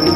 We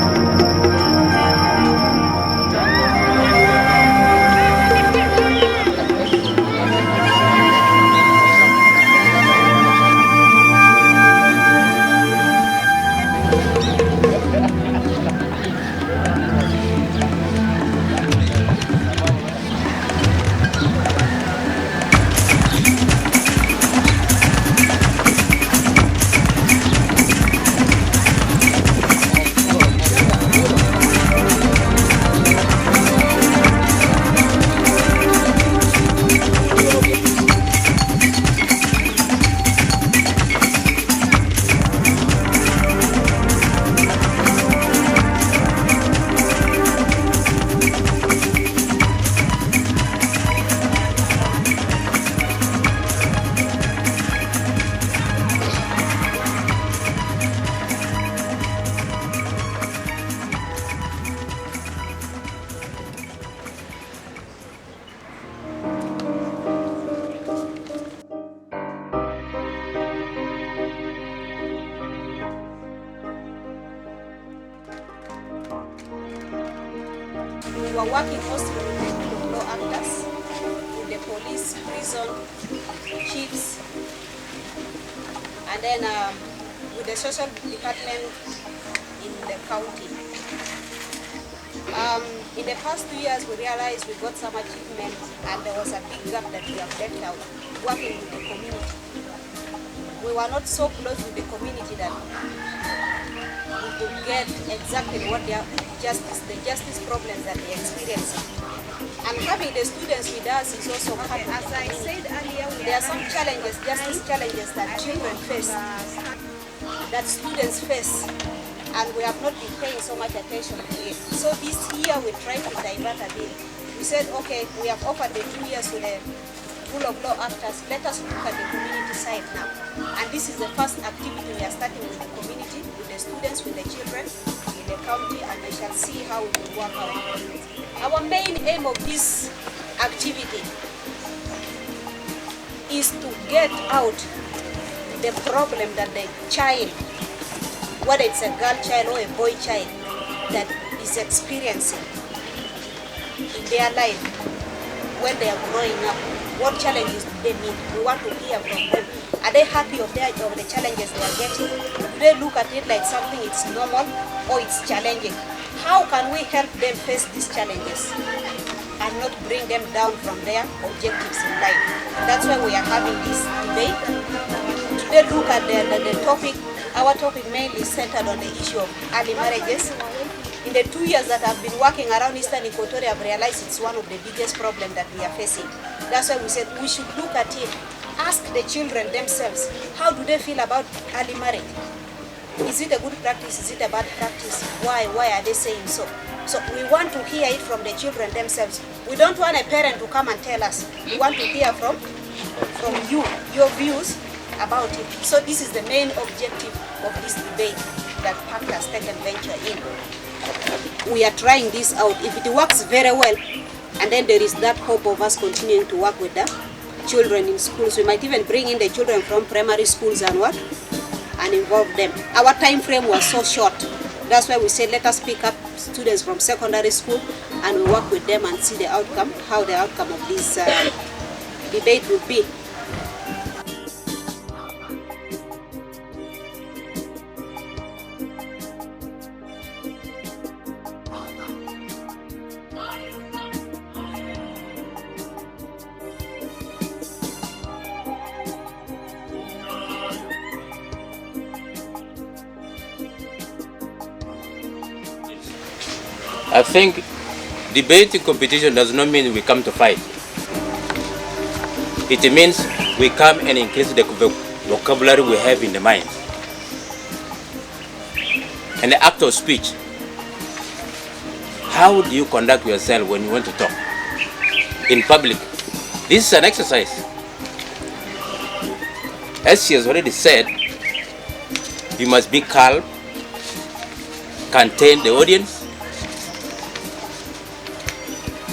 were working mostly with the rule of law actors, with the police, prison, chiefs, and then with the social department in the county. In the past 2 years, we realized we got some achievement, and there was a big gap that we have left out, working with the community. We were not so close with the community that we could get exactly what the justice problems that they experience. And having the students with us is also hard. As I said earlier, there are some challenges, justice challenges that children face, that students face, and we have not been paying so much attention to it. So this year we tried to divert a bit. We said, okay, we have offered the 2 years to the rule of law actors, let us look at the community side now. And this is the first activity we are starting with the community, with the students, with the children, in the county, and we shall see how we will work out. Our main aim of this activity is to get out the problem that the child, whether it's a girl child or a boy child, that is experiencing in their life when they are growing up. What challenges do they meet? We want to hear from them. Are they happy of the challenges they are getting? Do they look at it like something it's normal or it's challenging? How can we help them face these challenges and not bring them down from their objectives in life? That's why we are having this debate. Today look at the topic. Our topic mainly centered on the issue of early marriages. In the 2 years that I've been working around Eastern Ikwoto, I've realized it's one of the biggest problems that we are facing. That's why we said we should look at it, ask the children themselves, how do they feel about early marriage? Is it a good practice? Is it a bad practice? Why are they saying so? So we want to hear it from the children themselves. We don't want a parent to come and tell us. We want to hear from you, your views about it. So this is the main objective of this debate that PACT has taken venture in. We are trying this out. If it works very well, and then there is that hope of us continuing to work with the children in schools. We might even bring in the children from primary schools and involve them. Our time frame was so short. That's why we said let us pick up students from secondary school and we work with them and see the outcome, how the outcome of this debate will be. I think debating competition does not mean we come to fight. It means we come and increase the vocabulary we have in the mind. And the act of speech. How do you conduct yourself when you want to talk in public? This is an exercise. As she has already said, you must be calm, contain the audience,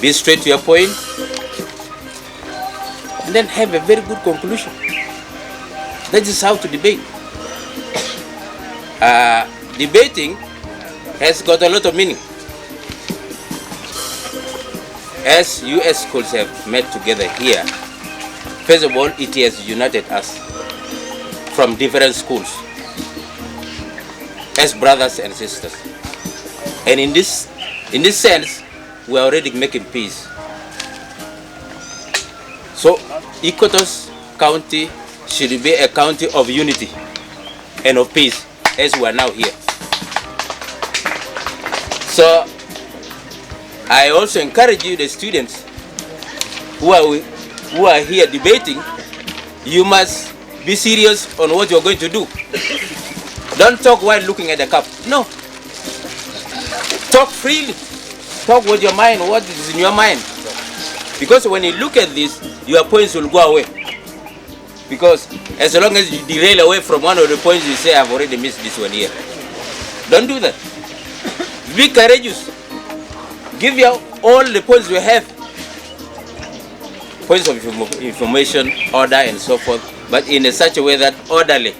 be straight to your point, and then have a very good conclusion. That is how to debate. Debating has got a lot of meaning. As US schools have met together here, first of all, it has united us from different schools as brothers and sisters. And in this sense, we are already making peace. So Ikwoto's county should be a county of unity and of peace, as we are now here. So I also encourage you, the students who are here debating, you must be serious on what you're going to do. Don't talk while looking at the cup. No. Talk freely. Talk with your mind, what is in your mind. Because when you look at this, your points will go away. Because as long as you derail away from one of the points, you say, I've already missed this one here. Don't do that. Be courageous. Give you all the points you have. Points of information, order, and so forth, but in such a way that orderly.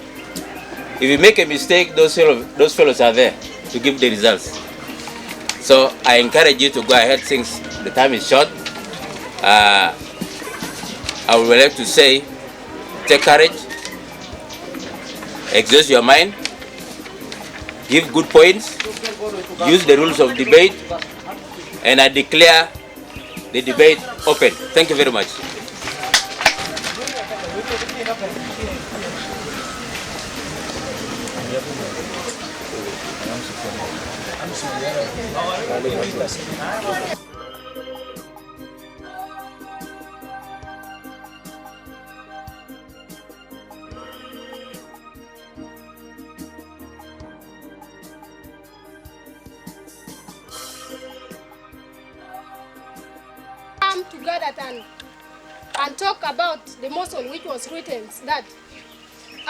If you make a mistake, those fellows are there to give the results. So I encourage you to go ahead since the time is short. I would like to say, take courage, exhaust your mind, give good points, use the rules of debate, and I declare the debate open. Thank you very much. Come together and talk about the motion which was written that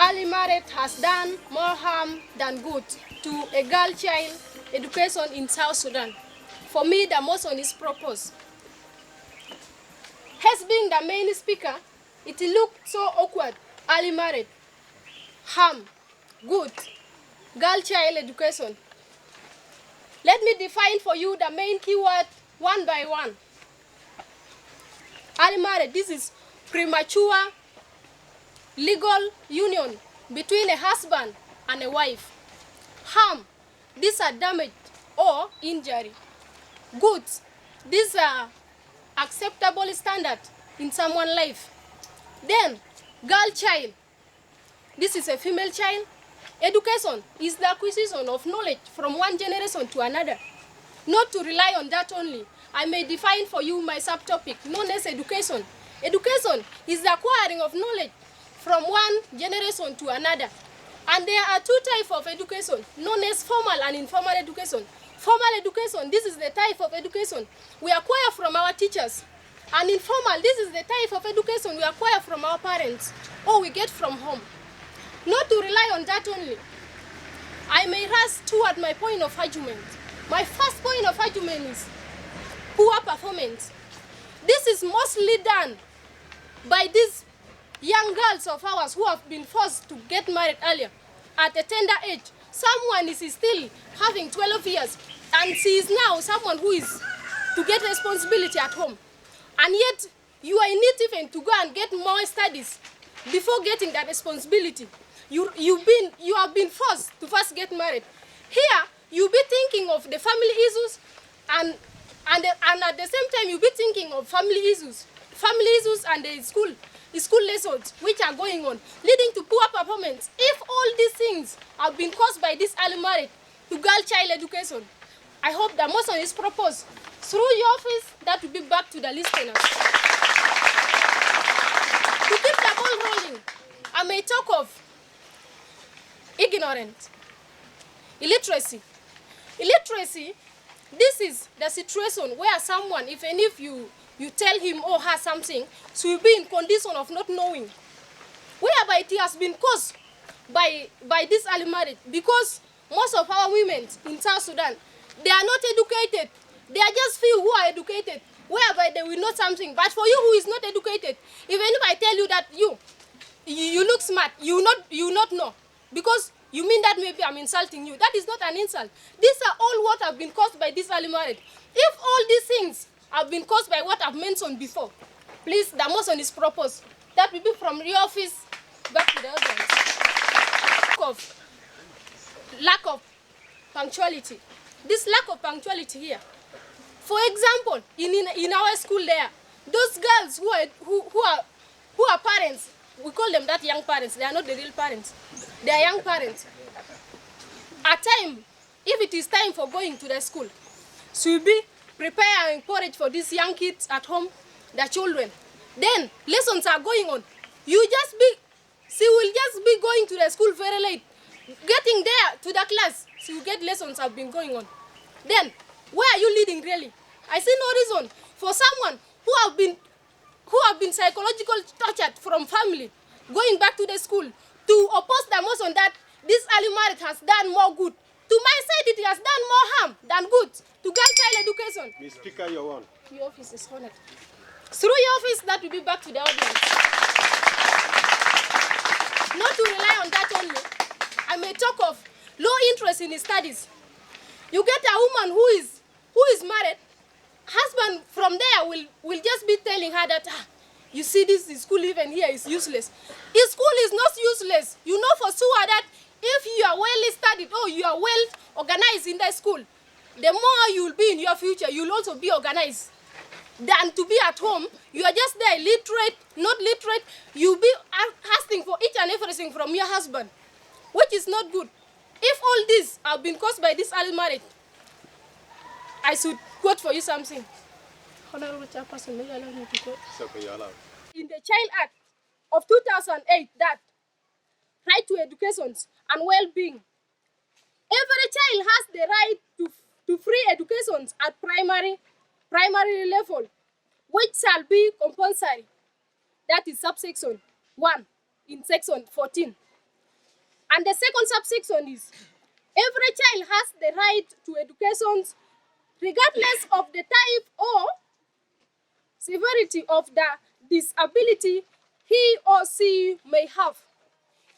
early marriage has done more harm than good to a girl child education in South Sudan. For me, the motion is proposed. As being the main speaker, it looked so awkward. Early marriage, harm, good, girl child education. Let me define for you the main keyword one by one. Early marriage, this is premature legal union between a husband and a wife. Harm, these are damage or injury. Good, these are acceptable standard in someone's life. Then, girl child, this is a female child. Education is the acquisition of knowledge from one generation to another. Not to rely on that only. I may define for you my subtopic known as education. Education is the acquiring of knowledge from one generation to another. And there are two types of education, known as formal and informal education. Formal education, this is the type of education we acquire from our teachers. And informal, this is the type of education we acquire from our parents or we get from home. Not to rely on that only. I may rush toward my point of argument. My first point of argument is poor performance. This is mostly done by these young girls of ours who have been forced to get married earlier at a tender age. Someone is still having 12 years and she is now someone who is to get responsibility at home. And yet you are in need even to go and get more studies before getting that responsibility. You have been forced to first get married. Here, you'll be thinking of the family issues and at the same time you'll be thinking of family issues and the school lessons which are going on, leading to poor performance. If all these things have been caused by this early marriage to girl child education, I hope the motion is proposed through your office that will be back to the listeners. To keep the ball rolling, I may talk of ignorance, illiteracy. Illiteracy, this is the situation where someone, even if you tell him or her something, she will be in condition of not knowing. Whereby it has been caused by this early marriage, because most of our women in South Sudan, they are not educated. They are just few who are educated, whereby they will know something. But for you who is not educated, even if I tell you that you look smart, you will not know, because You mean that maybe I'm insulting you? That is not an insult. These are all what have been caused by this early marriage. If all these things have been caused by what I've mentioned before, please, the motion is proposed. That will be from your office back to the audience. Lack of punctuality. This lack of punctuality here. For example, in our school there, those girls who are parents, we call them that young parents. They are not the real parents. They are young parents. At time, if it is time for going to the school, should be preparing porridge for these young kids at home, the children. Then lessons are going on. She will just be going to the school very late. Getting there to the class, she will get lessons have been going on. Then, where are you leading really? I see no reason for someone who have been psychologically tortured from family, going back to the school to oppose the motion that this early marriage has done more good. To my side, it has done more harm than good to girl child education. Ms. Speaker, you're on. Your office is honored. Through your office, that will be back to the audience. Not to rely on that only, I may talk of low interest in his studies. You get a woman who is married, husband from there will just be telling her that, you see this school even here is useless. His school is not useless. You know for sure that if you are well studied or you are well organized in the school, the more you will be in your future, you will also be organized. Than to be at home, you are just there, literate, not literate, you'll be asking for each and everything from your husband, which is not good. If all these have been caused by this early marriage, I should quote for you something. Honorable Chairperson, may you allow me to quote? It's okay, you're allowed. In the Child Act of 2008, that right to education and well-being, every child has the right to free education at primary level, which shall be compulsory. That is subsection 1 in section 14. And the second subsection is, every child has the right to education regardless of the type or severity of the disability he or she may have.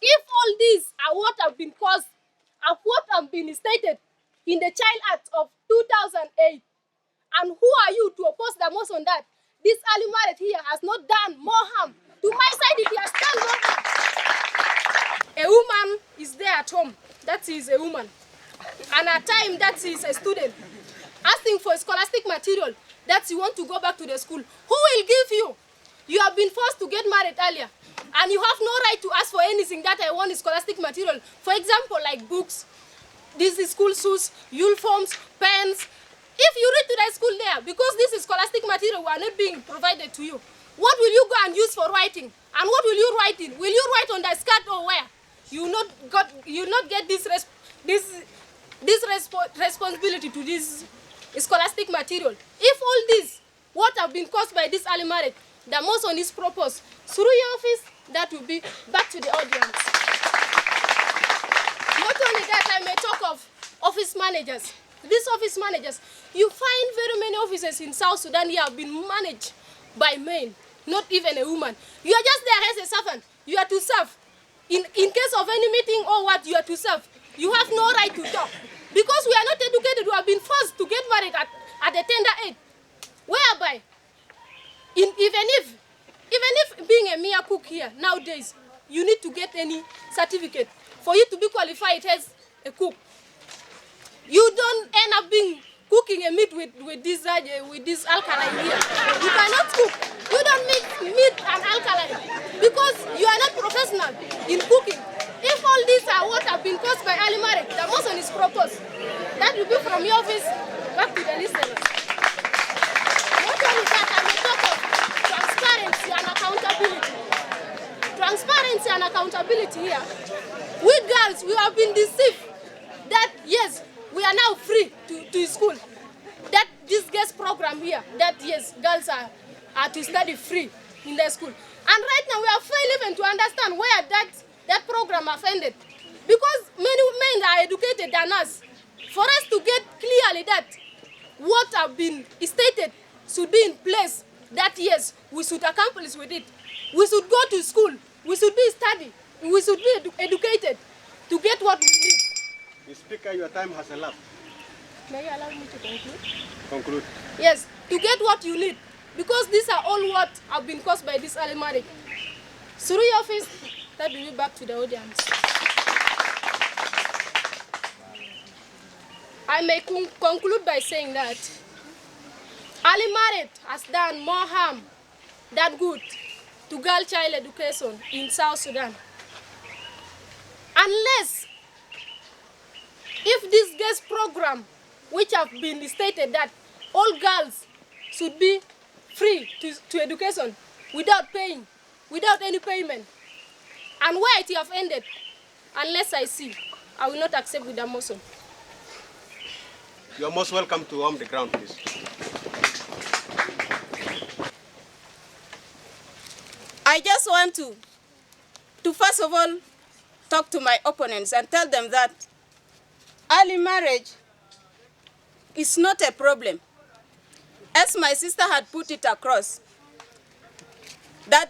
If all these are what have been caused, of what have been stated in the Child Act of 2008, and who are you to oppose the motion that this early marriage here has not done more harm? To my side, it has done more harm. A woman is there at home, that is a woman, and at time that is a student, asking for scholastic material that you want to go back to the school. Who will give you? You have been forced to get married earlier, and you have no right to ask for anything that I want is scholastic material. For example, like books, this is school shoes, uniforms, pens. If you read to the school there, because this is scholastic material are not being provided to you, what will you go and use for writing? And what will you write in? Will you write on the skirt or where? You not get this responsibility to this scholastic material. If all this, what have been caused by this early marriage, the motion is proposed through your office, that will be back to the audience. Not only that, I may talk of office managers. These office managers, you find very many offices in South Sudan here have been managed by men, not even a woman. You are just there as a servant. You are to serve. In case of any meeting or what, you are to serve. You have no right to talk. Because we are not educated, we have been forced to get married at a tender age. Whereby, even if being a mere cook here nowadays, you need to get any certificate for you to be qualified as a cook. You don't end up being cooking a meat with this alkaline here. You cannot cook. You don't mix meat and alkaline because you are not professional in cooking. If all these are what have been caused by early marriage, the motion is proposed. That will be from your office back to the listeners. Not only that, I may talk of transparency and accountability. Transparency and accountability here. We girls, we have been deceived that yes, we are now free to school. That this guest program here, that yes, girls are to study free in the school. And right now we are failing even to understand where that program has ended. Because many men are educated than us. For us to get clearly that what have been stated should be in place, that yes, we should accomplish with it. We should go to school. We should be studied. We should be educated. to get what we need. Mr. Speaker, your time has elapsed. May you allow me to conclude? Conclude. Yes, to get what you need, because these are all what have been caused by this early marriage. Through your office, that will be back to the audience. I may conclude by saying that early marriage has done more harm than good to girl child education in South Sudan. Unless, if this girls program, which have been stated that all girls should be free to education without paying, without any payment, and where it have ended, unless I see, I will not accept with the motion. You are most welcome to warm the ground, please. I just want to first of all talk to my opponents and tell them that early marriage is not a problem. As my sister had put it across, that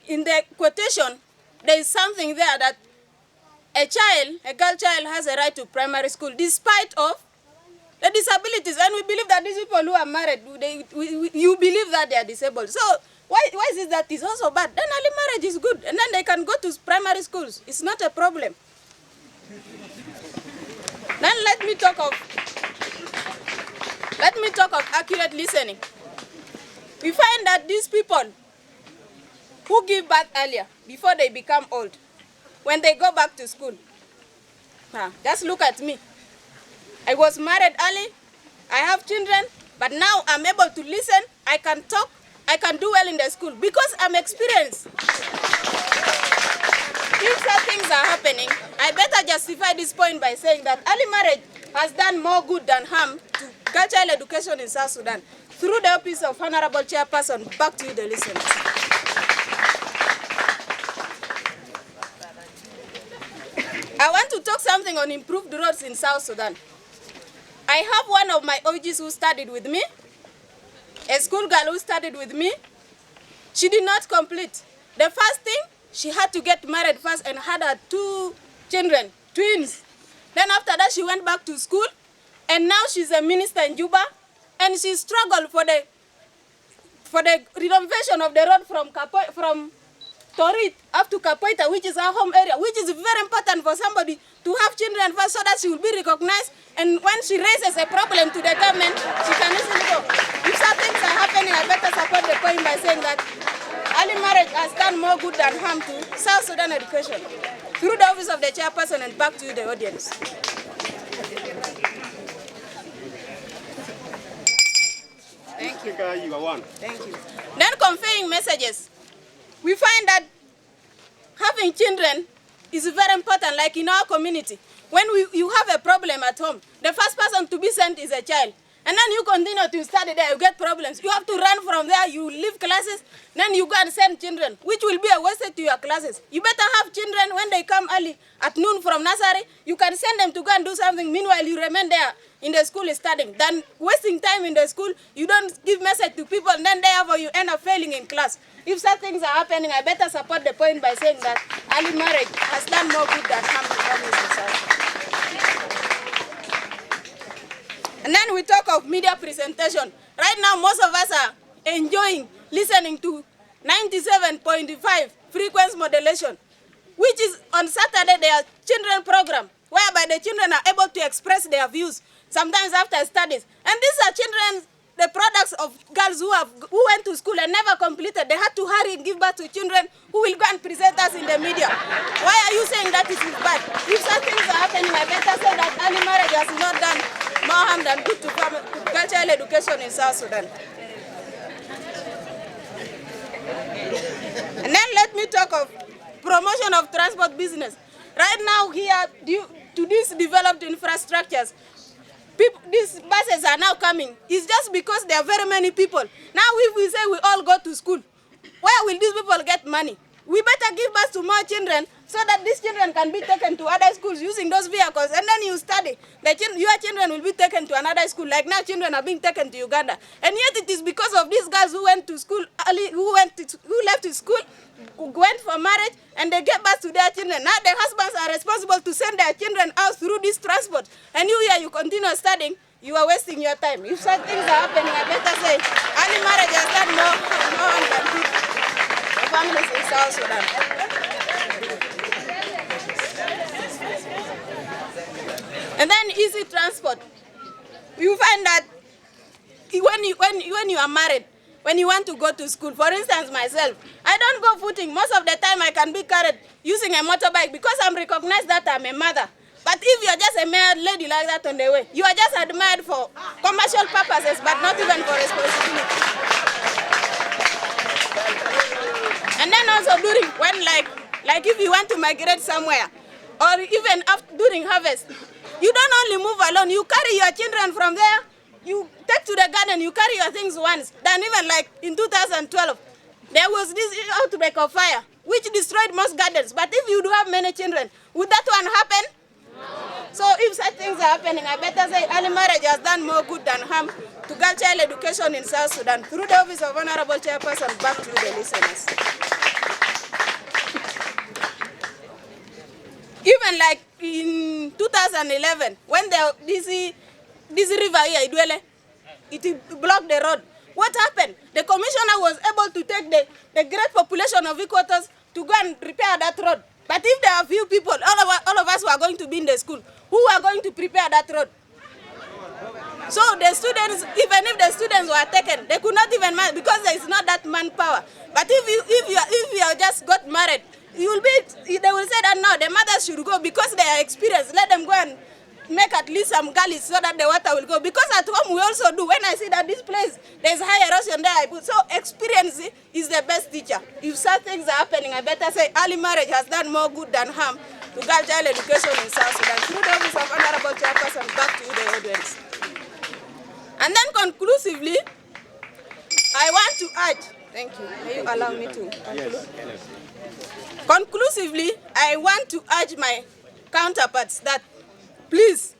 in the quotation, there is something there that a girl child has a right to primary school despite of the disabilities. And we believe that these people who are married, you believe that they are disabled. So why is it that it's also bad? Then early marriage is good, and then they can go to primary schools. It's not a problem. Then let me talk of accurate listening. We find that these people who give birth earlier, before they become old, when they go back to school, just look at me. I was married early, I have children, but now I'm able to listen, I can talk, I can do well in the school because I'm experienced. If such things are happening, I better justify this point by saying that early marriage has done more good than harm to girl child education in South Sudan. Through the office of Honorable Chairperson, back to you, the listeners. I want to talk something on improved roads in South Sudan. I have one of my OGs who studied with me, a school girl who studied with me. She did not complete. The first thing, she had to get married first and had her 2 children, twins. Then after that, she went back to school, and now she's a minister in Juba, and she struggled for the renovation of the road from Torit up to Kapoita, which is our home area, which is very important for somebody to have children first so that she will be recognized, and when she raises a problem to the government, she can easily go. If such things are happening, I better support the point by saying that early marriage has done more good than harm to South Sudan education. Through the office of the chairperson, and back to you, the audience. Thank you. Speaker, you are one. Thank you. Then conveying messages. We find that having children is very important, like in our community. When you have a problem at home, the first person to be sent is a child. And then you continue to study there, you get problems. You have to run from there, you leave classes, then you go and send children, which will be a waste to your classes. You better have children when they come early at noon from nursery, you can send them to go and do something. Meanwhile, you remain there in the school studying. Then wasting time in the school, you don't give message to people, and then therefore you end up failing in class. If such things are happening, I better support the point by saying that early marriage has done more good than harm to families in society. And then we talk of media presentation. Right now, most of us are enjoying listening to 97.5 frequency modulation, which is on Saturday, their children program, whereby the children are able to express their views, sometimes after studies. And these are children, the products of girls who went to school and never completed. They had to hurry and give birth to children who will go and present us in the media. Why are you saying that it is bad? If such things are happening, I better say that early marriage has not done more harm than good to cultural education in South Sudan. And then let me talk of promotion of transport business. Right now here, due to these developed infrastructures, these buses are now coming. It's just because there are very many people. Now if we say we all go to school, where will these people get money? We better give birth to more children so that these children can be taken to other schools using those vehicles, and then you study. Your children will be taken to another school. Like now, children are being taken to Uganda, and yet it is because of these girls who went to school early, who left school, who went for marriage, and they get back to their children. Now the husbands are responsible to send their children out through this transport, and you continue studying. You are wasting your time. If such things are happening, I better say, early marriage has done more harm than good for families in South Sudan. And then easy transport. You find that when you are married, when you want to go to school, for instance, myself, I don't go footing. Most of the time I can be carried using a motorbike because I'm recognized that I'm a mother. But if you're just a married lady like that on the way, you are just admired for commercial purposes, but not even for responsibility. And then also during, when like if you want to migrate somewhere, or even after, during harvest, you don't only move alone, you carry your children from there, you take to the garden, you carry your things once. Then even like in 2012, there was this outbreak of fire, which destroyed most gardens. But if you do have many children, would that one happen? So if such things are happening, I better say early marriage has done more good than harm to girl child education in South Sudan. Through the office of Honorable Chairperson, back to the listeners. Even like in 2011, when this river here, Idwele, it blocked the road. What happened? The commissioner was able to take the great population of Ikwotos to go and repair that road. But if there are few people, all of us who are going to be in the school, who are going to prepare that road? So the students, even if the students were taken, they could not even manage because there is not that manpower. But if you are just got married, they will say that now the mothers should go because they are experienced. Let them go and make at least some gullies so that the water will go. Because at home we also do. When I see that this place, there's high erosion there, I put. So experience is the best teacher. If such things are happening, I better say early marriage has done more good than harm to girl child education in South Sudan. Through the office of Honorable Chairperson, back to you, the audience. And then conclusively, I want to urge, thank you, may you allow me to conclude? Yes. Conclusively, I want to urge my counterparts that please,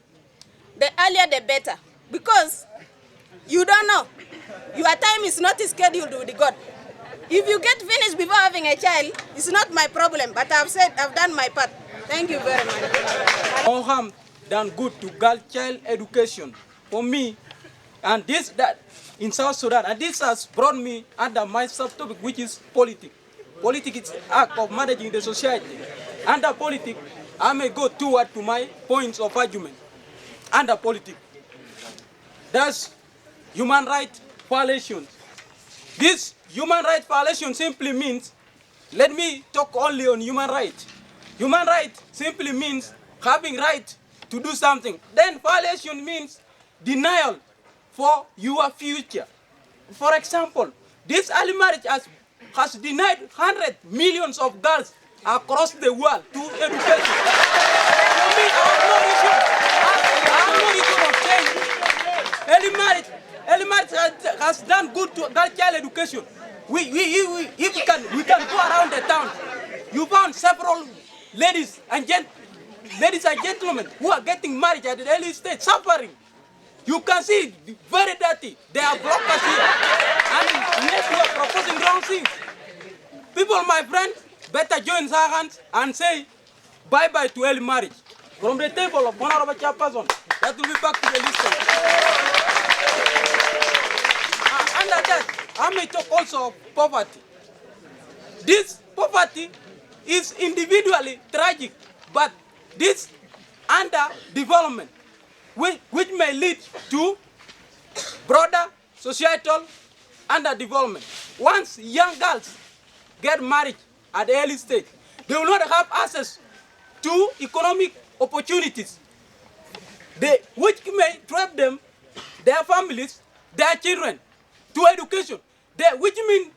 the earlier the better, because you don't know. Your time is not scheduled with God. If you get finished before having a child, it's not my problem, but I've done my part. Thank you very much. More harm than good to girl child education. For me, and that in South Sudan, and this has brought me under my subtopic, which is politics. Politics is the act of managing the society. Under politics, I may go toward to my points of argument. Under politics, there's human rights violations. This human rights violation simply means, let me talk only on human rights. Human rights simply means having right to do something. Then violation means denial for your future. For example, this early marriage has denied hundreds of millions of girls across the world to education. For me, I have no issue. Early marriage has done good to girl child education. If we can go around the town, you found several ladies and gentlemen who are getting married at the early stage, suffering. You can see very dirty. They are blockers here. And yet you are proposing wrong things. People, my friends, better join their hands and say bye-bye to early marriage. From the table of Honorable Chairperson, that will be back to the listeners. Under that, I may talk also of poverty. This poverty is individually tragic, but this underdevelopment, which may lead to broader societal underdevelopment. Once young girls get married at the early stage, they will not have access to economic opportunities, which may trap them, their families, their children, to education, which means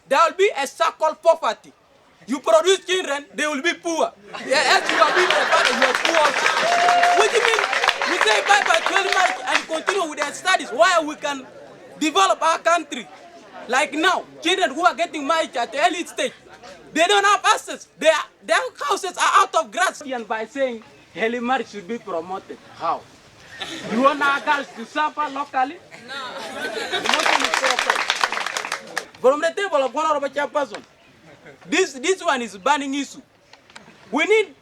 there will be a circle of poverty. You produce children, they will be poor. As you are being prepared, you are poor also. Which means we say bye-bye to early marriage and continue with their studies while we can develop our country. Like now, children who are getting married at the early stage, They don't have access. Their houses are out of grass. And by saying early marriage should be promoted. How? You want our girls to suffer locally? No. The motion is proper. From the table of honorable chairperson, this one is burning issue. We need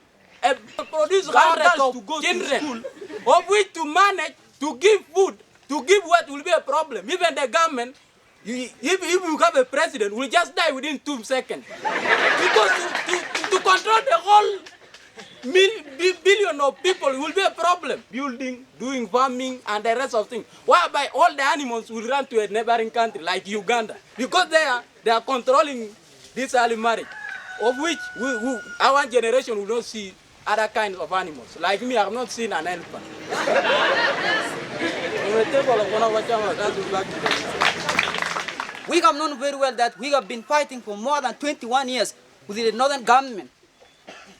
a produce hundreds of children, of which to manage, to give food, to give what will be a problem. Even the government, if you have a president, will just die within 2 seconds. Because to control the whole billion of people will be a problem. Building, doing farming, and the rest of things. Whereby all the animals will run to a neighboring country like Uganda. Because they are controlling this early marriage, of which our generation will not see other kinds of animals. Like me, I have not seen an elephant. We have known very well that we have been fighting for more than 21 years with the northern government.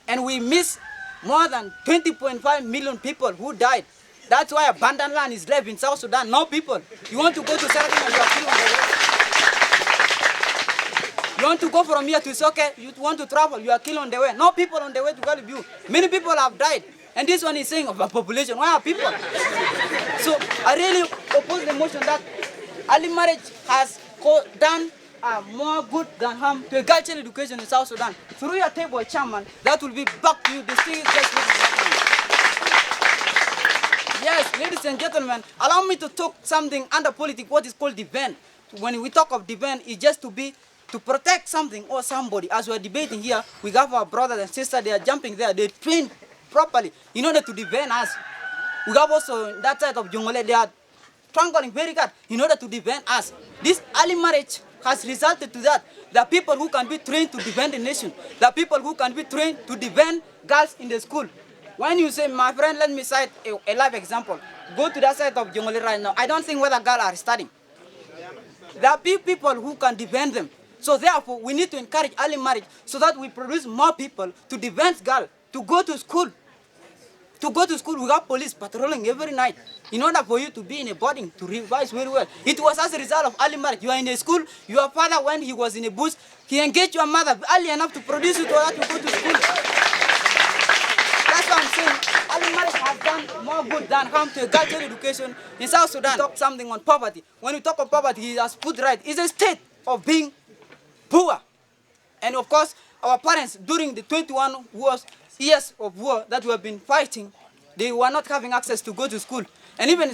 And we miss more than 20.5 million people who died. That's why abandoned land is left in South Sudan. No people. You want to go to Sudan and you are killed on the way. You want to go from here to Soke, you want to travel, you are killed on the way. No people on the way to Galibu. Many people have died. And this one is saying of a population. Why are people? So I really oppose the motion that early marriage has done more good than harm to agricultural education in South Sudan. Through your table, Chairman, that will be back to you. The thing is just yes, ladies and gentlemen, allow me to talk something under politics, what is called defense. When we talk of defense, it's just to protect something or somebody. As we are debating here, we have our brothers and sisters, they are jumping there, they train properly in order to defend us. We have also that side of Jungole, they are strangling very hard in order to defend us. This early marriage has resulted to that. There are people who can be trained to defend the nation. There are people who can be trained to defend girls in the school. When you say, my friend, let me cite a live example. Go to that side of Jungole right now. I don't think whether girls are studying. There are people who can defend them. So therefore, we need to encourage early marriage so that we produce more people to defend girls, to go to school. To go to school, we have police patrolling every night in order for you to be in a boarding, to revise very well. It was as a result of early marriage. You are in a school, your father, when he was in a bush, he engaged your mother early enough to produce you so that you go to school. That's what I'm saying. Early marriage has done more good than harm to agricultural education in South Sudan. Talk something on poverty. When we talk of poverty, he has put right. It's a state of being poor. And of course, our parents, during the 21 years of war that we have been fighting, they were not having access to go to school. And even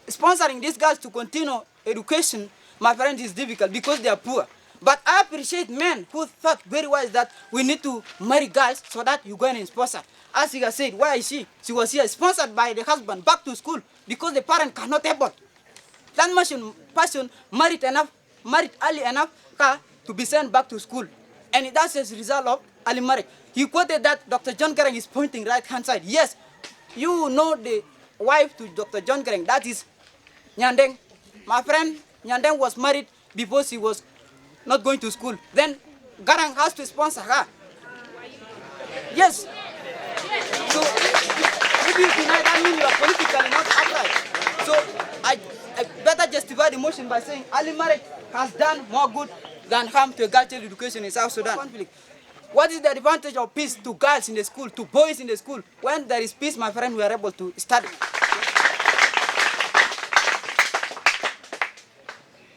sponsoring these girls to continue education, my friend, is difficult because they are poor. But I appreciate men who thought very wise that we need to marry girls so that you go and sponsor. As he has said, where is she? She was here sponsored by the husband back to school because the parent cannot afford. That person married early enough to be sent back to school. And that's as a result of early marriage. He quoted that Dr. John Garang is pointing right-hand side. Yes, you know the wife to Dr. John Garang, that is Nyandeng. My friend, Nyandeng was married before she was not going to school. Then Garang has to sponsor her. Yes. So if you deny, that means you are politically not upright. So I better justify the motion by saying early marriage has done more good than harm to agricultural education in South Sudan. Conflict. What is the advantage of peace to girls in the school, to boys in the school? When there is peace, my friend, we are able to study.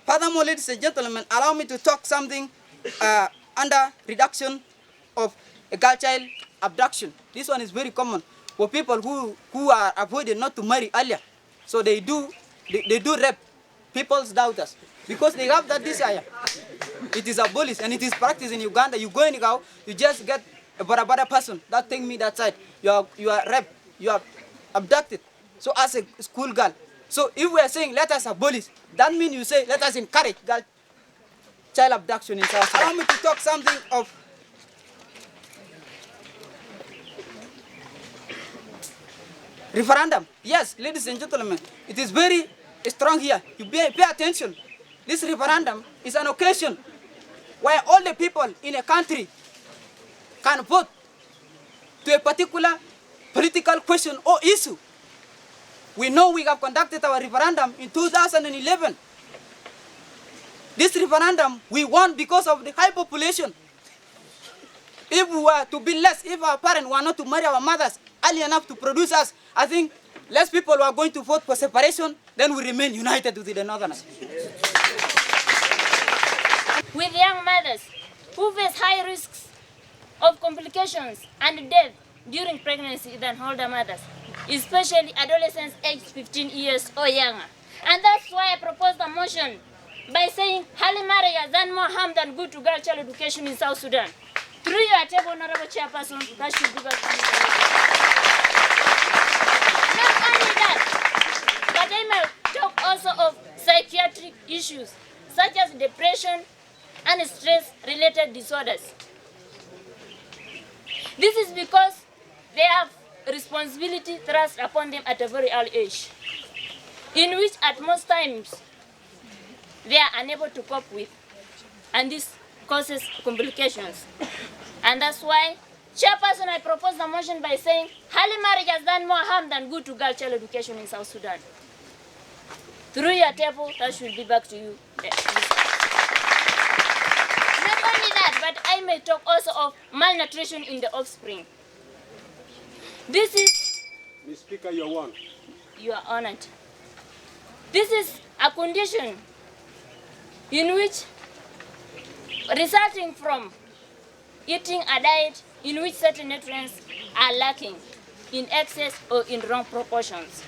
Furthermore, ladies and gentlemen, allow me to talk something under reduction of a girl child abduction. This one is very common for people who are avoided not to marry earlier. So they do rape people's daughters because they have that desire. It is abolished and it is practiced in Uganda. You go anyhow, you just get a Barabara person that take me that side. You are raped, you are abducted. So as a school girl. So if we are saying let us abolish, that means you say let us encourage child abduction in South Sudan. Allow me to talk something of referendum. Yes, ladies and gentlemen, it is very strong here. You pay attention. This referendum is an occasion where all the people in a country can vote to a particular political question or issue. We know we have conducted our referendum in 2011. This referendum we won because of the high population. if we were to be less, if our parents were not to marry our mothers early enough to produce us, I think less people were going to vote for separation, then we remain united with the Northerners. With young mothers who face high risks of complications and death during pregnancy than older mothers, especially adolescents aged 15 years or younger. And that's why I proposed a motion by saying early marriage has done more harm than good to girl child education in South Sudan. Through your table, Honorable Chairperson, that should be back to you. Not only that, but I may talk also of psychiatric issues such as depression and stress-related disorders. This is because they have responsibility thrust upon them at a very early age, in which at most times they are unable to cope with, and this causes complications. And that's why, Chairperson, I propose the motion by saying early marriage has done more harm than good to girl child education in South Sudan. Through your table, that should be back to you. Not only that, but I may talk also of malnutrition in the offspring. This is... Mr. Speaker, you're one. You are honored. This is a condition in which, resulting from eating a diet in which certain nutrients are lacking in excess or in wrong proportions.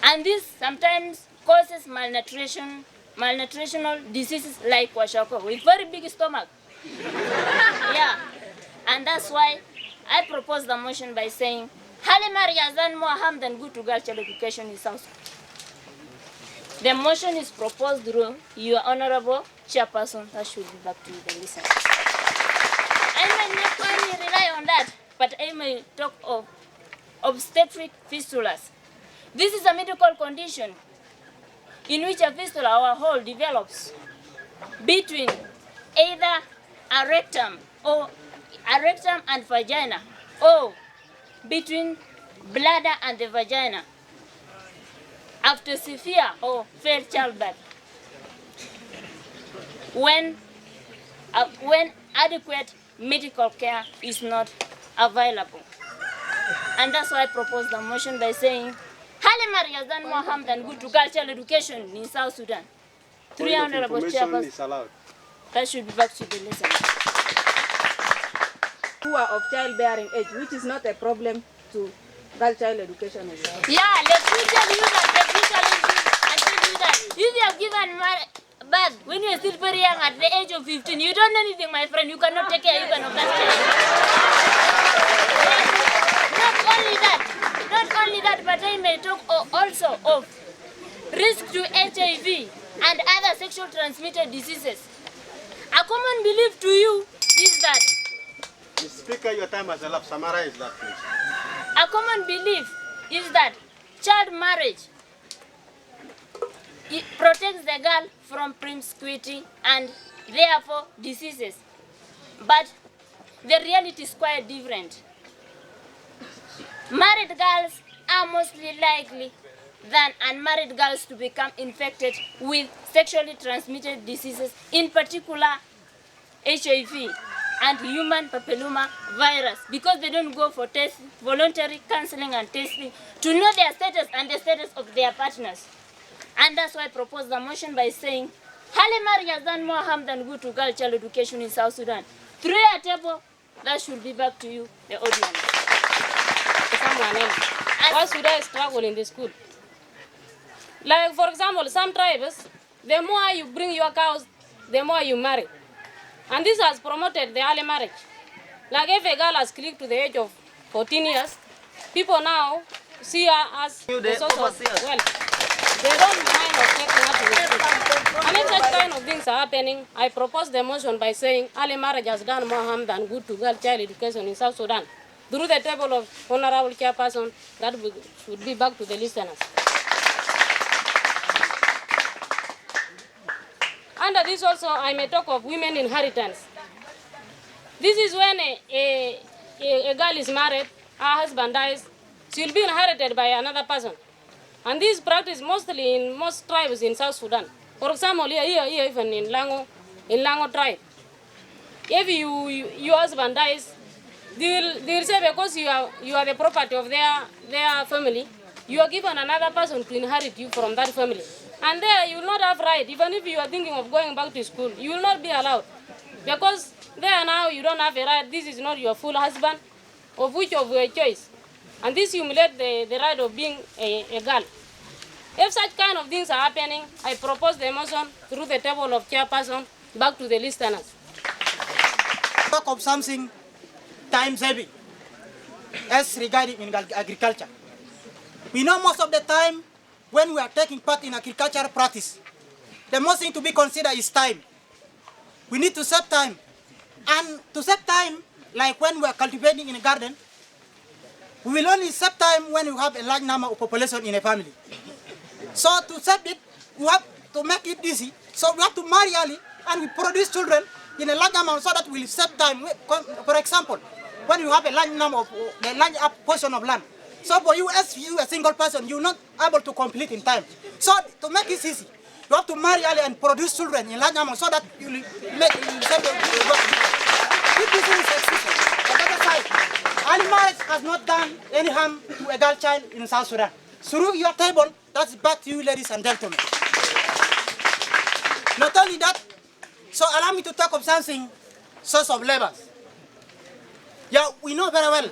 And this sometimes causes malnutrition, malnutritional diseases like kwashiorkor with very big stomach. Yeah, and that's why I propose the motion by saying early marriage has done more harm than good to girl child education in South Sudan. The motion is proposed through your Honorable Chairperson. That should be back to you, the listener. I may not only rely on that, but I may talk of obstetric fistulas. This is a medical condition in which a fistula or hole develops between either a rectum and vagina, or between bladder and the vagina after severe or failed childbirth, when adequate medical care is not available. And that's why I propose the motion by saying early marriage has done more harm than good to girl child education in South Sudan. Point of information is allowed. That should be back to the listener. Who are of childbearing age, which is not a problem to girl child education as well. Yeah, let me tell you that. If you have given birth when you are still very young at the age of 15, you don't know anything, my friend. You cannot take care even of that child. Not only that, but I may talk also of risk to HIV and other sexual transmitted diseases. A common belief to you is that... Mr. Speaker, your time has elapsed. Summarize that, please. A common belief is that child marriage it protects the girl from promiscuity and therefore diseases. But the reality is quite different. Married girls are mostly likely than unmarried girls to become infected with sexually transmitted diseases, in particular HIV and human papilloma virus, because they don't go for testing, voluntary counseling and testing to know their status and the status of their partners. And that's why I propose the motion by saying early marriage has done more harm than good to girl child education in South Sudan. Through your table, that should be back to you, the audience. Someone else. Why should I struggle in the school? Like, for example, some tribes, the more you bring your cows, the more you marry. And this has promoted the early marriage. Like if a girl has clicked to the age of 14 years, people now see her as a source of wealth. They don't mind of taking her to the school. And if such kind of things are happening, I propose the motion by saying early marriage has done more harm than good to girl child education in South Sudan. Through the table of Honorable Chairperson, that should be back to the listeners. Under this also, I may talk of women inheritance. This is when a girl is married, her husband dies, she will be inherited by another person. And this practice mostly in most tribes in South Sudan. For example, here even in Lango tribe. if your husband dies, they will say because you are the property of their family, you are given another person to inherit you from that family. And there you will not have right, even if you are thinking of going back to school, you will not be allowed. Because there now you don't have a right, this is not your full husband, of which of your choice. And this humiliates the right of being a girl. If such kind of things are happening, I propose the motion through the table of chairperson back to the listeners. Talk of something time saving as regarding in agriculture. We know most of the time when we are taking part in agricultural practice, the most thing to be considered is time. We need to save time. And to save time, like when we are cultivating in a garden, we will only save time when we have a large number of population in a family. So to save it, we have to make it easy. So we have to marry early and we produce children in a large amount so that we will save time. For example, when you have a large number of a large portion of land. So for you, as you a single person, you're not able to complete in time. So to make it easy, you have to marry early and produce children in large amount so that you will save the work. If this is existing, on the other side, early marriage has not done any harm to a girl child in South Sudan. Through your table, that's back to you, ladies and gentlemen. Not only that, so allow me to talk of something, source of labor. Yeah, we know very well,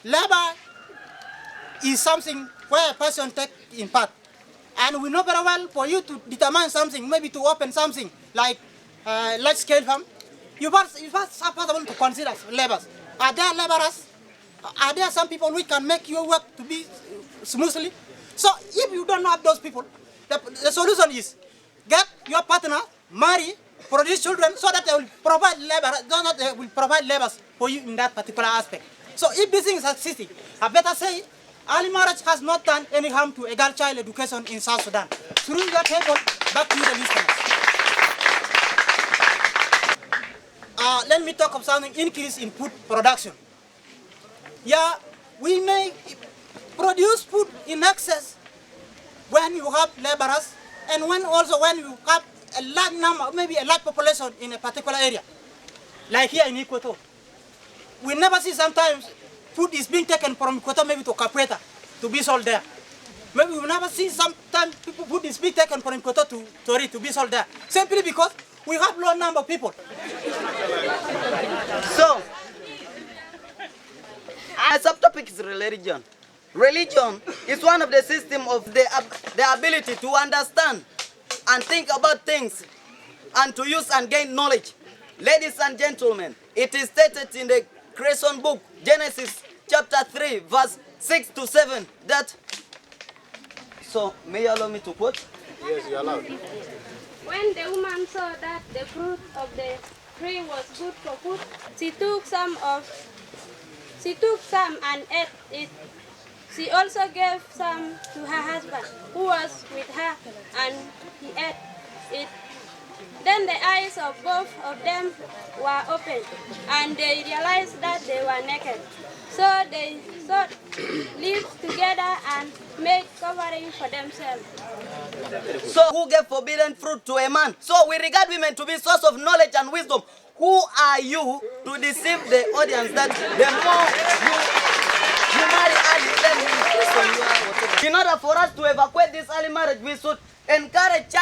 labor is something where a person takes in part. And we know very well for you to determine something, maybe to open something like large-scale farm, you first have to consider laborers. Are there laborers? Are there some people who can make your work to be smoothly? So if you don't have those people, the solution is get your partner, marry, produce children so that they will provide labor, they will provide labors for you in that particular aspect. So if this thing is existing, I better say early marriage has not done any harm to a girl child education in South Sudan. Through your table, back to the listeners. Let me talk of something, increase in food production. Yeah, we may produce food in excess when you have laborers and when you have a large number, maybe a large population in a particular area. Like here in Ikwoto. We never see sometimes food is being taken from Ikwoto maybe to Capueta to be sold there. Maybe we never see sometimes food is being taken from Ikwoto to Tori to be sold there. Simply because we have low number of people. So, our subtopic is religion. Religion is one of the systems of the ability to understand and think about things and to use and gain knowledge. Ladies and gentlemen, it is stated in the creation book, Genesis chapter 3, verse 6 to 7, that, so may you allow me to quote? Yes, you're allowed. When the woman saw that the fruit of the tree was good for food, she took some and ate it. She also gave some to her husband, who was with her, and he ate it. Then the eyes of both of them were opened, and they realized that they were naked. So they sewed leaves together and made covering for themselves. So who gave forbidden fruit to a man? So we regard women to be source of knowledge and wisdom. Who are you to deceive the audience that the more you marry early, then we increase on you or whatever? In order for us to evacuate this early marriage, we should encourage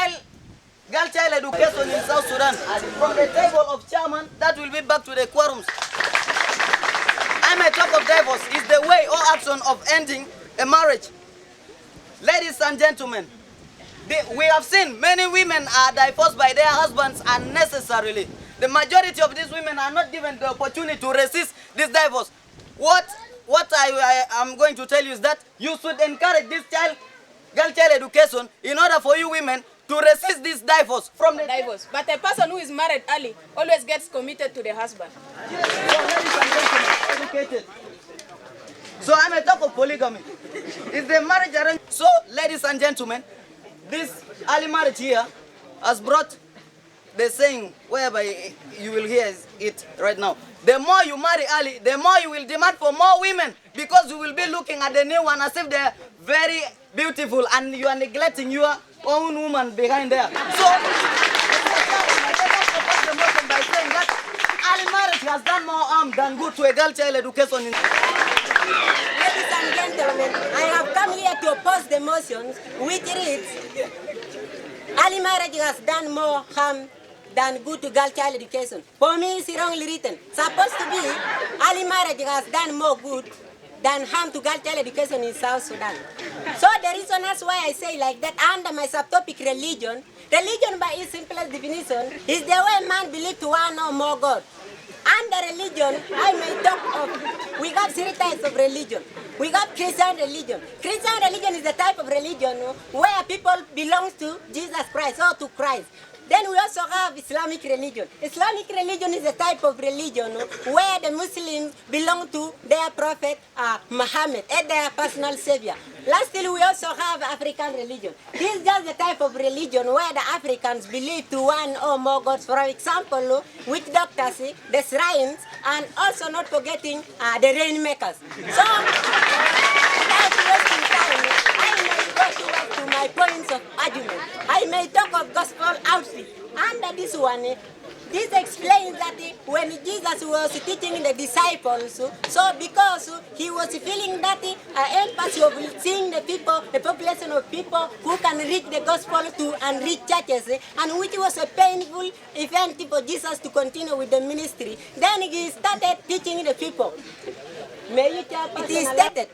girl child education in South Sudan. From the table of chairman, that will be back to the quorums. I may talk of divorce is the way or action of ending a marriage. Ladies and gentlemen, we have seen many women are divorced by their husbands unnecessarily. The majority of these women are not given the opportunity to resist this divorce. What I am going to tell you is that you should encourage this girl child education in order for you women to resist this divorce from the divorce. But a person who is married early always gets committed to the husband. So, ladies and gentlemen, educated. So I may talk of polygamy. Is the marriage arranged? So, ladies and gentlemen, this early marriage here has brought the saying whereby you will hear it right now. The more you marry early, the more you will demand for more women, because you will be looking at the new one as if they're very beautiful and you are neglecting your own woman behind there. So, I propose the motion by saying that has done more harm than good to a girl child education. Ladies and gentlemen, I have come here to oppose the motion which reads, early marriage has done more harm than good to girl child education. For me, it's wrongly written. Supposed to be, early marriage has done more good than harm to girl child education in South Sudan. So the reason that's why I say like that under my subtopic religion, religion by its simplest definition is the way man believes to one or more God. Under religion, I may talk of, we got 3 types of religion. We got Christian religion. Christian religion is the type of religion where people belong to Jesus Christ or to Christ. Then we also have Islamic religion. Islamic religion is a type of religion where the Muslims belong to their prophet Muhammad as their personal savior. Lastly, we also have African religion. This is just the type of religion where the Africans believe to one or more gods. For example, witch doctors, the shrines, and also not forgetting the rainmakers. So, without wasting time, I may go to my points of argument. I may talk of gospel outreach. Under this one, this explains that when Jesus was teaching the disciples, so because he was feeling that emphasis of seeing the people, the population of people who can reach the gospel to unreach churches, and which was a painful event for Jesus to continue with the ministry, then he started teaching the people. It is stated,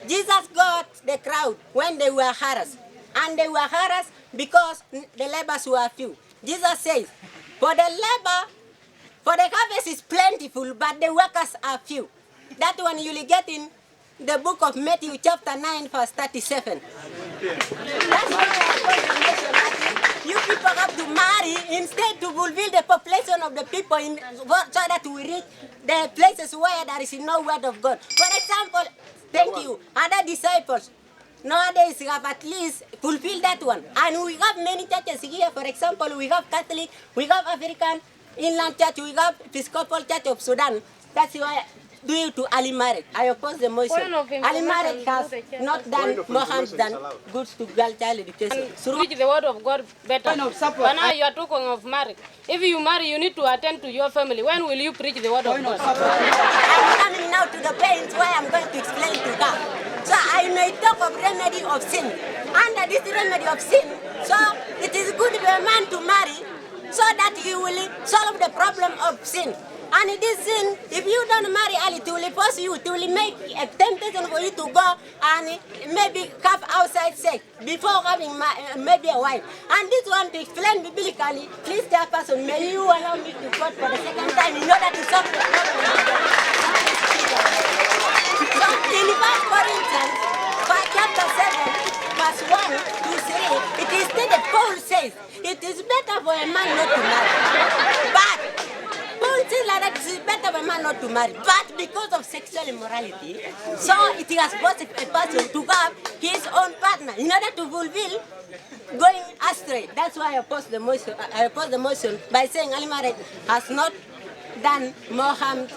Jesus got the crowd when they were harassed, and they were harassed because the laborers were few. Jesus says, for the harvest is plentiful, but the workers are few. That one you'll get in the book of Matthew chapter 9, verse 37. That's why you people have to marry instead to fulfill the population of the people so that we reach the places where there is no word of God. For example, thank you, other disciples nowadays have at least fulfilled that one. And we have many churches here. For example, we have Catholic, we have African Inland Church, we have Episcopal Church of Sudan. That's why due to early marriage, I oppose the motion. Early marriage has not done more harm than good to girl child education. Preach the word of God better. But now you are talking of marriage. If you marry, you need to attend to your family. When will you preach the word of God? I'm coming now to the point where I'm going to explain to her. So I may talk of remedy of sin. Under this remedy of sin, so it is good for a man to marry so that he will solve the problem of sin. And it is sin, if you don't marry early, it will force you, it will make a temptation for you to go and maybe have outside sex before having maybe a wife. And this one to explain biblically, please, chairperson, may you allow me to vote for the second time in order to solve the problem. So in 1 Corinthians, chapter 7, verse 1 to 3, it is stated, Paul says, it is better for a man not to marry. But Paul says like that it is better for a man not to marry. But because of sexual immorality, so it has forced a person to have his own partner in order to fulfill going astray. That's why I oppose the motion. I oppose the motion by saying early marriage has not done more harm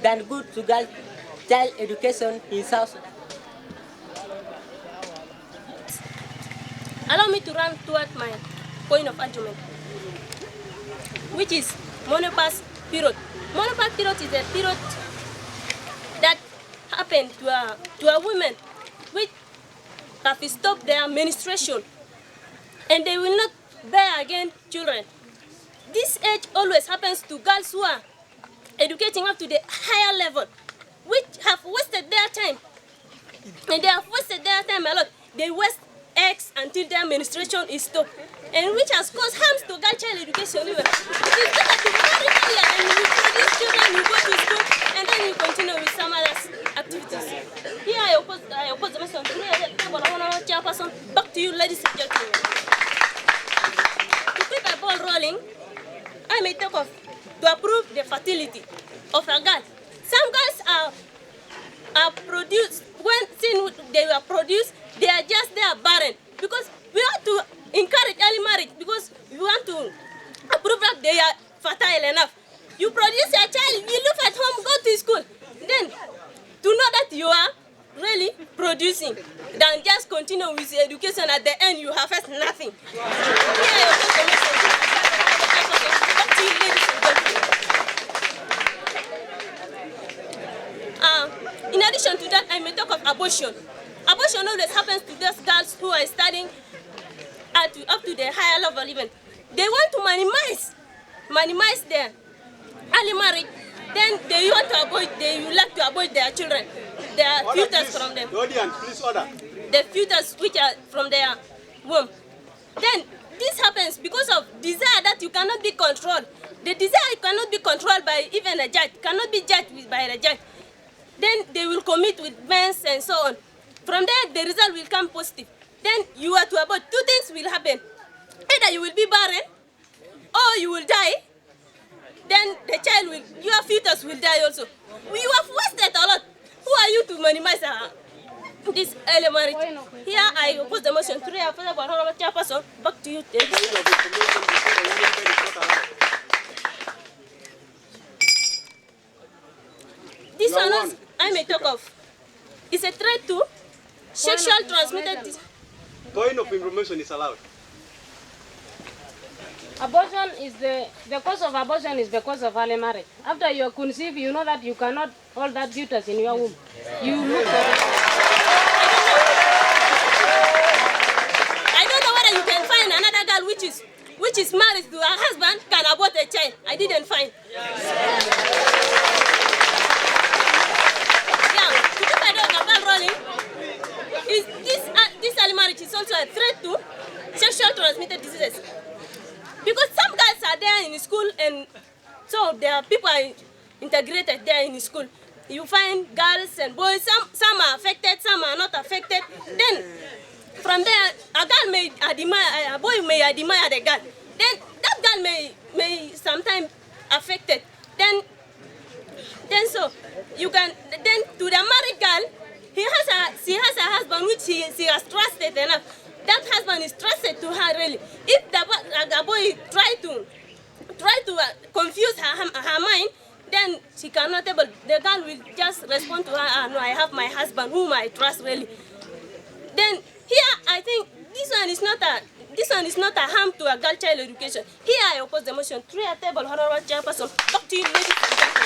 than good to girl child education in South Sudan. Allow me to run toward my point of argument, which is menopause period. Menopause period is a period that happened to a woman which have stopped their menstruation and they will not bear again children. This age always happens to girls who are educating up to the higher level, which have wasted their time. And they have wasted their time a lot. They waste eggs until their menstruation is stopped, and which has caused harms to girl child education. It is better to marry earlier and you produce children, you go to school, and then you continue with some other activities. Here I oppose the motion. Chairperson, back to you, ladies and gentlemen. To keep a ball rolling, I may talk of to approve the fertility of a girl. Some girls are produced, when they were produced, they are just there barren, because we want to encourage early marriage, because we want to approve that they are fertile enough. You produce a child, you live at home, go to school. Then, to know that you are really producing, than just continue with the education, at the end you harvest nothing. addition to that, I may talk of abortion. Abortion always happens to those girls who are studying up to the higher level even. They want to minimize their early marriage. Then they want to avoid, they would like to avoid their children, their Order, fetus please. from them. The audience, please order. The fetus which are from their womb. Then this happens because of desire that you cannot be controlled. The desire cannot be controlled by even a judge, cannot be judged by a judge. Then they will commit with mens and so on. From there, the result will come positive. Then you are to abort. Two things will happen. Either you will be barren, or you will die. Then the child will, your fetus will die also. You have wasted a lot. Who are you to minimize this early marriage? Here I oppose the motion. Chairperson, back to you. This one also, I may talk of. It's a threat to sexual transmitted disease. Point of information is allowed. Abortion is the cause of abortion is because of early marriage. After you are conceived, you know that you cannot hold that fetus in your womb. You look for it. I don't know whether you can find another girl which is married to her husband can abort a child. I didn't find. Yeah, to keep my dog about rolling, this early marriage is also a threat to sexual transmitted diseases. Because some guys are there in school and so their people are integrated there in school. You find girls and boys, some are affected, some are not affected. Then from there, a boy may admire the girl. Then that girl may sometimes affected. Then so you can, then to the married girl, she has a husband which she has trusted enough. That husband is trusted to her really. If the boy try to confuse her mind, then she cannot able. The girl will just respond to her. No, I have my husband whom I trust really. Then here I think this one is not a harm to a girl child education. Here I oppose the motion. 3 at table, honorable chairperson. Back to you, ladies and gentlemen.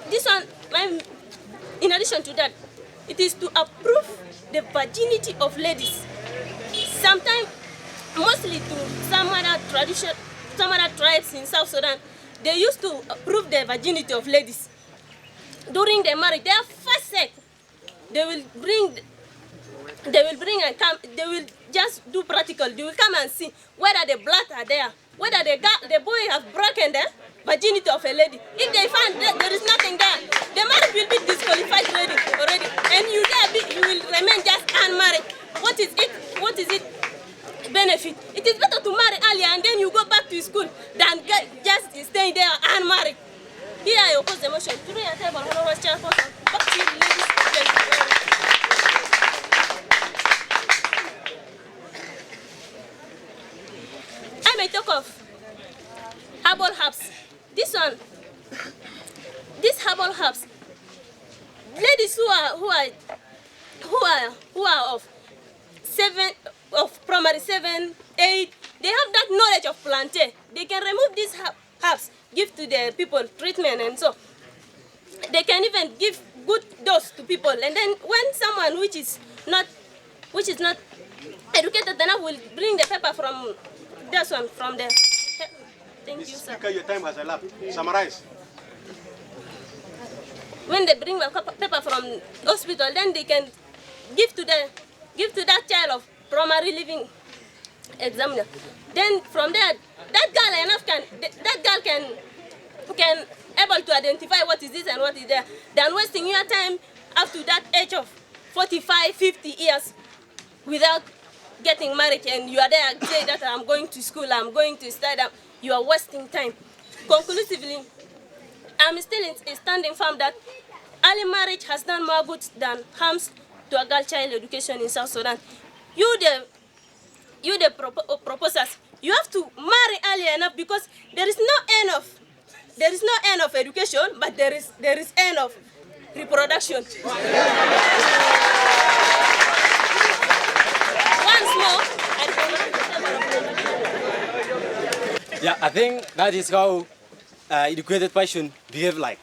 This one, in addition to that, it is to approve the virginity of ladies. Sometimes, mostly to some other tribes in South Sudan, they used to approve the virginity of ladies. During their marriage, their first sex, they will just do practical. They will come and see whether the blood are there, whether the boy has broken the virginity of a lady. If they find that there is nothing there, the marriage will be disqualified already. And you will remain just unmarried. What is it benefit? It is better to marry earlier and then you go back to school than just staying there unmarried. Here I oppose the motion. Today I tell Honorable Chairperson, back to you, ladies and gentlemen. I may talk of herbal herbs. This herbal herbs. Ladies who are of primary 7, 8, they have that knowledge of plantain. They can remove these herbs, give to the people treatment and so. They can even give good dose to people. And then when someone which is not educated enough will bring the pepper from this one from the. Thank you, sir. Speaker, your time has elapsed. Summarize. When they bring the pepper from hospital, then they can give to that child of primary living examiner. Then from there, that girl can able to identify what is this and what is there. Than wasting your time up to that age of 45, 50 years without getting married, and you are there and say that I'm going to school, I'm going to study. You are wasting time. Conclusively, I'm still standing firm that early marriage has done more good than harms to a girl child education in South Sudan. You the proposers, you have to marry early enough because there is no end of education, but there is end of reproduction. Once more, yeah, I think that is how educated person behave like.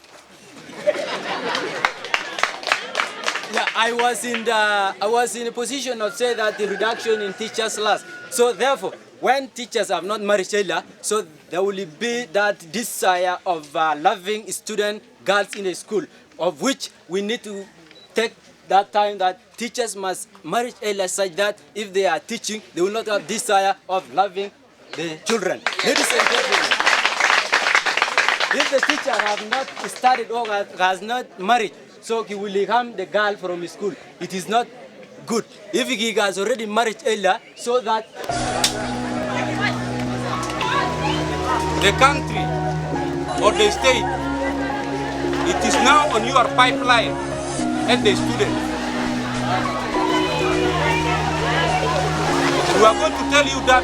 Yeah, I was in a position of say that the reduction in teachers loss. So therefore, when teachers have not married Sheila, so there will be that desire of loving student girls in the school, of which we need to take that time that teachers must marry Sheila such that if they are teaching, they will not have desire of loving the children. Ladies and gentlemen, if the teacher have not studied or has not married, so he will harm the girl from his school. It is not good. If he has already married Ella, so that the country or the state, it is now on your pipeline as the student. We are going to tell you that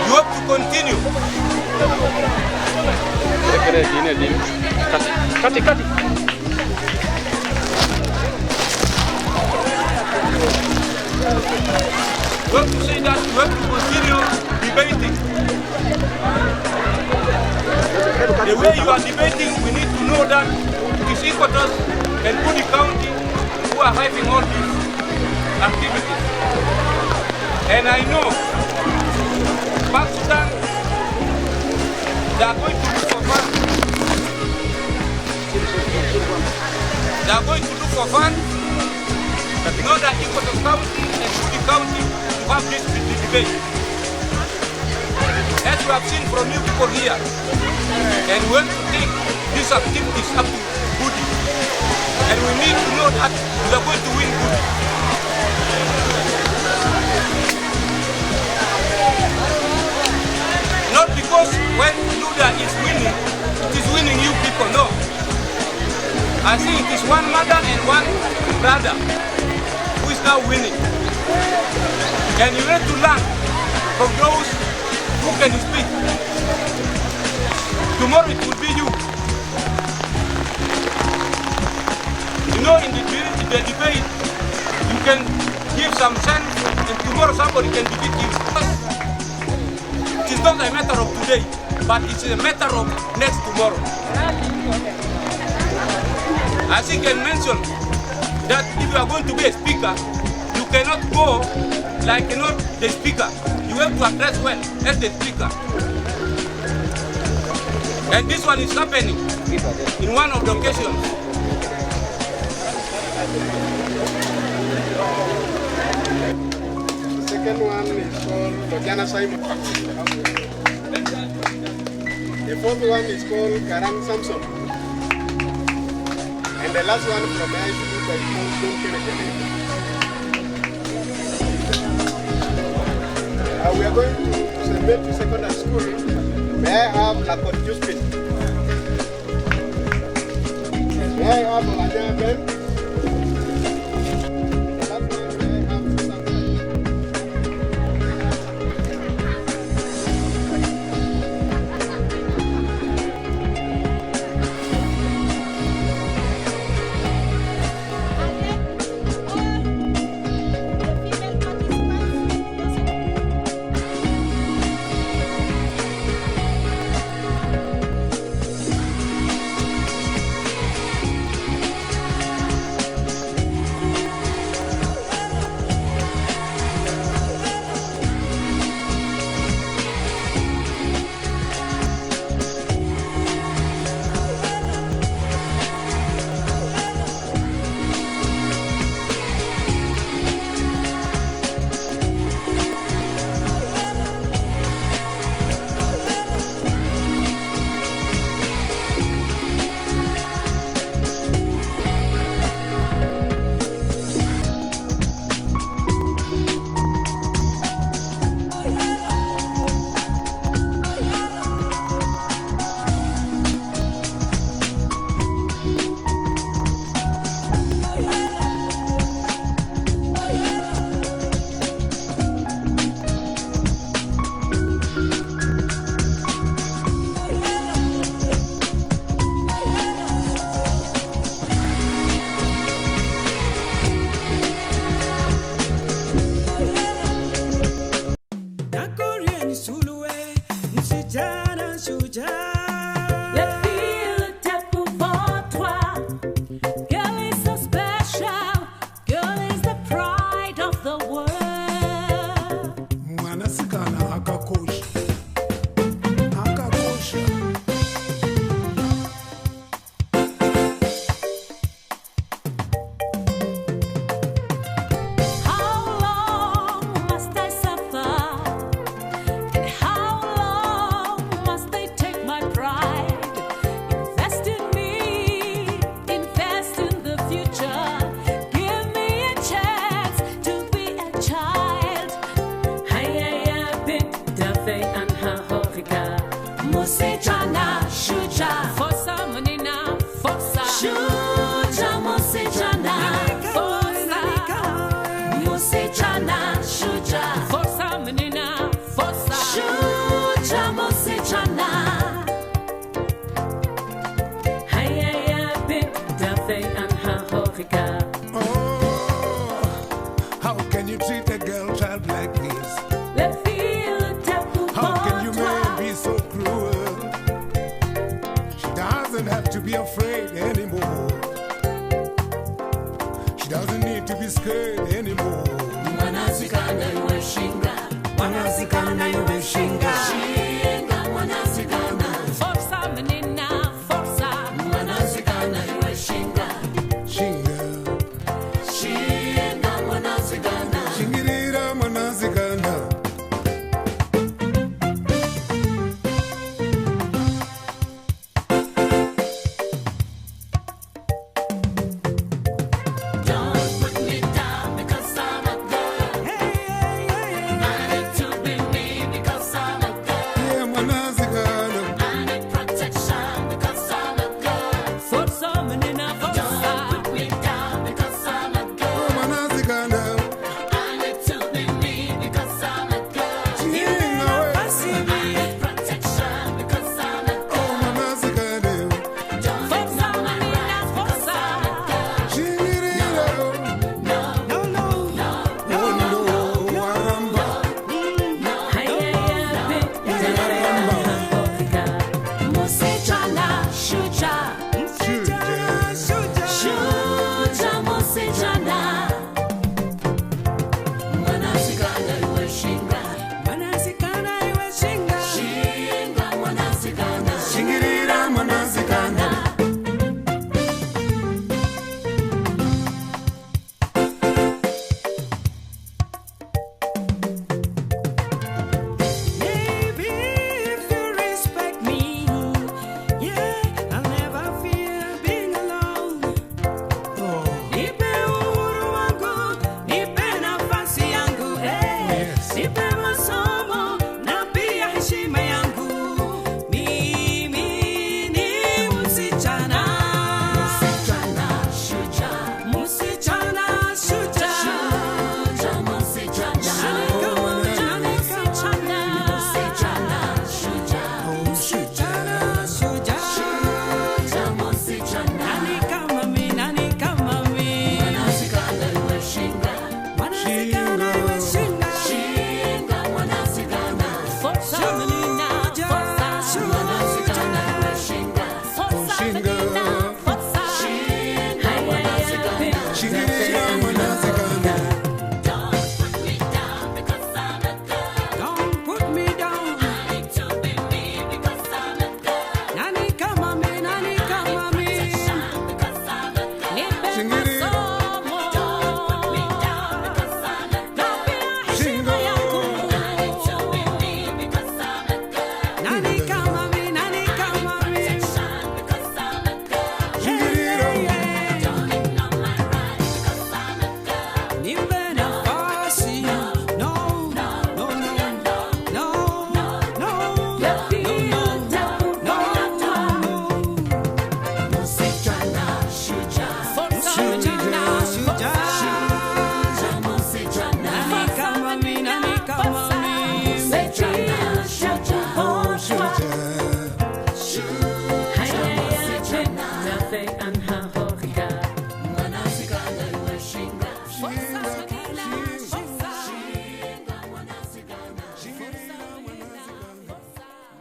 you have to continue. Cut it. You have to say that you have to continue debating. The way you are debating, we need to know that it is Ikwoto and Budi County who are having all these activities. And I know South Sudan, they are going to look for fun. They are going to look for fun in order Ikwoto County and Budi County to have this debate. As you have seen from you people here, and we want to take these activities up to Budi. And we need to know that we are going to win Budi. Not because when Luda is winning, it is winning you people, no. I think it is one mother and one brother who is now winning. And you need to learn from those who can speak. Tomorrow it will be you. You know, in the debate, you can give some sense, and tomorrow somebody can defeat you. It is not a matter of today, but it's a matter of next tomorrow. I think I mentioned that if you are going to be a speaker, you cannot go like the speaker. You have to address well as the speaker. And this one is happening in one of the occasions. The second one is called Lojana Simon. The fourth one is called Karan Samson. And the last one from there is called John Kennedy. We are going to celebrate the secondary school. May I have Lakot Juspin? May I have Olanya Ben? birthday and her Africa. How can you treat a girl child like this? How can you man be so cruel? She doesn't have to be afraid anymore. She doesn't need to be scared anymore. Mwanazikana iwe shinga, mwanazikana iwe shinga, shinga mwanazikana. Forza menina, forza. Mwanazikana iwe shinga, shinga, shinga mwanazikana. Shingirira mwanazikana. Shinga.